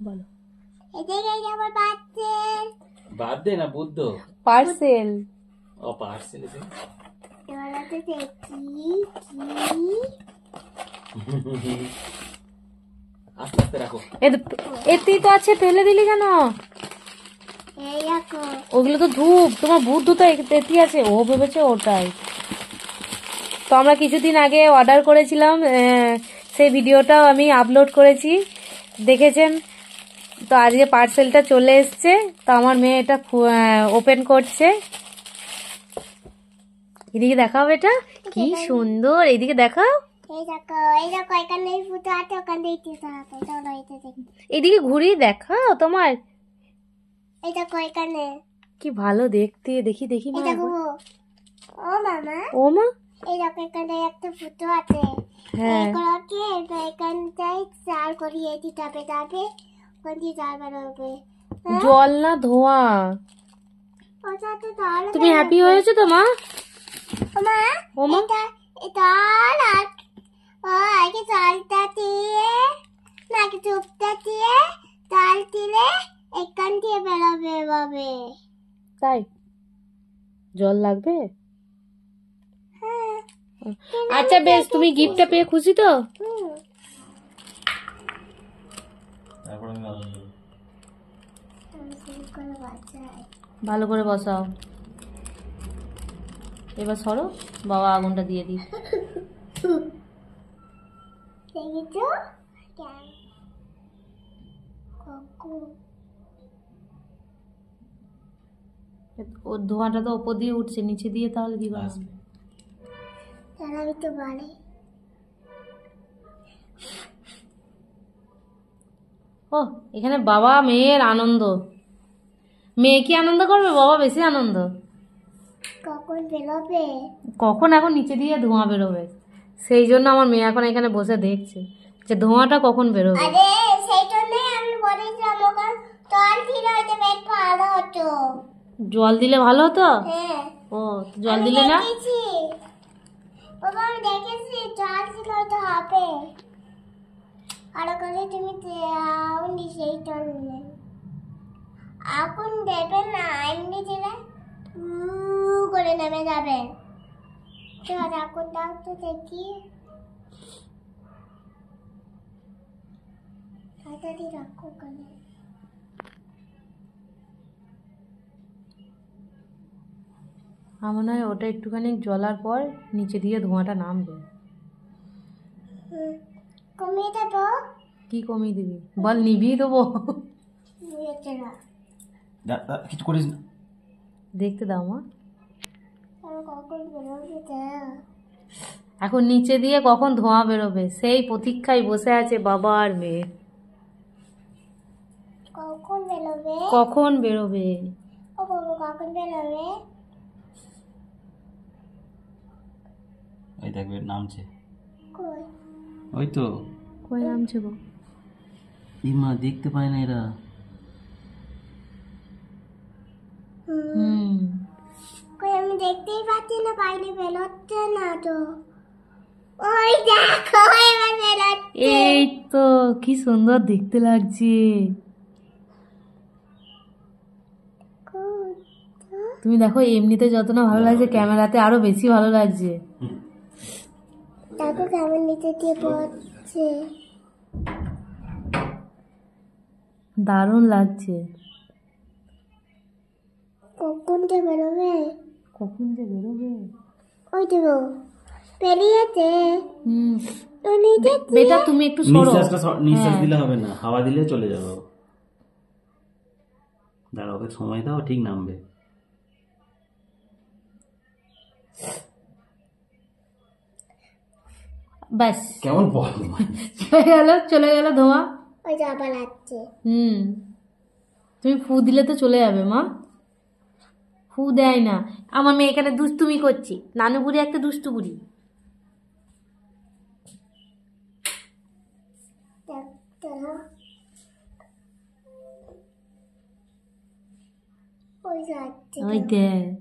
বলো। এদিকে আমার পার্সেল। বার্থডে না বুদ্ধ? পার্সেল। ও পার্সেল এসে এবার হচ্ছে কি আস্তে আস্তে রাখো। এতেই তো আছে, ফেলে দিলি কেন? এই দেখো ওগুলো তো ধূপ, তোমার বুদ্ধ তো এতে আছে, ও ভেবেছে ওটাই। তো আমরা কিছুদিন আগে অর্ডার করেছিলাম, সেই ভিডিওটাও আমি আপলোড করেছি, দেখেছেন। তো আজকে পার্সেলটা চলে এসছে, তো আমার মেয়ে এটা ওপেন করছে। এদিকে দেখাও, এটা কি সুন্দর, এইদিকে দেখাও। এই দেখো এখানে ফুটো আছে, ওখানে দিতে হবে। চলো এটা দেখি। এদিকে ঘুরিয়ে দেখাও তোমার। এই দেখো এখানে। কি ভালো দেখতে, দেখি দেখি মা। এই দেখো ও মামা, ও মা, এই দেখো এখানে একটা ফুটো আছে। হ্যাঁ এগুলোকে এখানটায় চাল করিয়ে দিতে হবে, তবে ওখান দিয়ে চাল বেরোবে। জল না ধোঁয়া। ওটাতে তাহলে তুমি হ্যাপি হয়েছো তো মা? মা ও মা, এটা ও আগে চালটা দিয়ে নাকি চুপটা দিয়ে চাল দিলে এখান দিয়ে বেরোবে এভাবে। তাই জল লাগবে? হ্যাঁ। আচ্ছা বেশ, তুমি গিফটটা পেয়ে খুশি তো? তারপর আমি ভালো করে বসাও। এবার সরো, বাবা আগুনটা দিয়ে দিই। দেখেছো ওর ধোঁয়াটা তো ওপর দিয়ে উঠছে, নিচে দিয়ে তাহলে কি বানাবে? আমি তো বলে ও, এখানে বাবা মেয়ের আনন্দ। মেয়ে কি আনন্দ করবে, বাবা বেশি আনন্দ। কখন বেরোবে? কখন এখন নিচে দিয়ে ধোঁয়া বেরোবে, সেই জন্য আমার মেয়ে এখন এখানে বসে দেখছে যে ধোঁয়াটা কখন বেরোবে। আরে সেই জন্যই আমি বলেছিলাম ওখান জল দিলে হয়তো বেশ ভালো হতো। জল দিলে ভালো হতো? হ্যাঁ ও, জল দিলে না? দেখেছি বাবা, আমি দেখেছি জল দিলে হয়তো হবে। আর করে তুমি দাওনি সেই জন্য। আগুন দেবে না, এমনি দিলে করে নেমে যাবে। ঠিক আছে, আগুন দাও তো দেখি। তাড়াতাড়ি রাখো ওখানে। আমার মনে হয় ওটা একটুখানি জ্বলার পর নিচে দিয়ে ধোঁয়াটা নামবে। কমিয়ে দেবো? কি কমিয়ে দিবি বল, নিভিয়ে দেবো। কিছু করিস না। দেখতে দাও মা। কখন বেরোবে? এখন নিচে দিয়ে কখন ধোঁয়া বেরোবে সেই প্রতীক্ষায় বসে আছে বাবা আর মেয়ে। কখন বেরোবে? কখন বেরোবে? ও বাবা, কখন বেরোবে? ওই দেখবে নামছে। কই? ওই তো। কই নামছে গো? ইমা দেখতে পায় না এরা। কই আমি দেখতেই পাচ্ছি না, বাইরে বেরোচ্ছে না তো। ওই দেখো এবার বেরোচ্ছে। এই তো, কি সুন্দর দেখতে লাগছে। তুমি দেখো, এমনিতে যত না ভালো লাগছে, ক্যামেরাতে আরো বেশি ভালো লাগছে। দেখো কেমন নিচে দিয়ে পড়ছে, দারুণ লাগছে। কখন যে বেরোবে? কখন যে বেরোবে? ওই দেখো বেরিয়েছে। বেটা তুমি একটু সরো। নিঃশ্বাস দিলে হবে না, হাওয়া দিলে চলে যাবে। দাঁড়া, ওকে সময় দাও, ঠিক নামবে। ব্যাস, কেমন চলে গেল ধোঁয়া। ওই যে আবার আসছে। তুমি ফু দিলে তো চলে যাবে মা। ফু দেয় না। আমার মেয়ে এখানে দুষ্টুমি করছে, নানু বুড়ি একটা দুষ্টু বুড়ি। ওই যাচ্ছে। ওই দেখ।